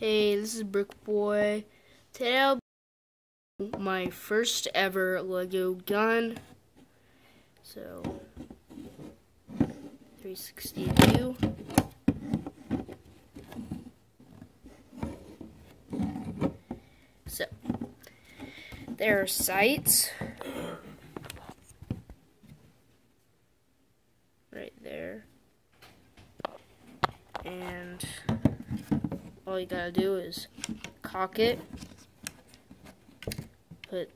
Hey, this is Brick Boy. Today I'll be my first ever Lego gun. So, 360 view. So, there are sights right there, and all you gotta do is cock it, put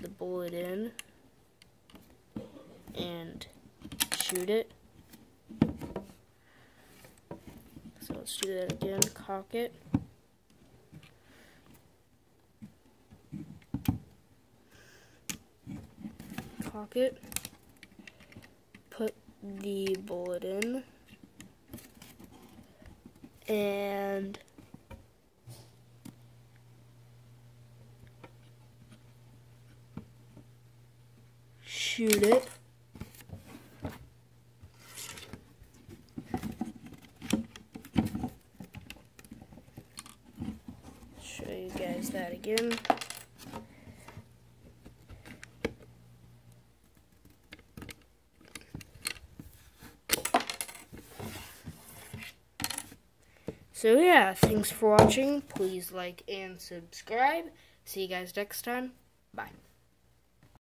the bullet in, and shoot it. So let's do that again. Cock it. Cock it. Put the bullet in. And shoot it. Show you guys that again. So yeah, thanks for watching. Please like and subscribe. See you guys next time. Bye.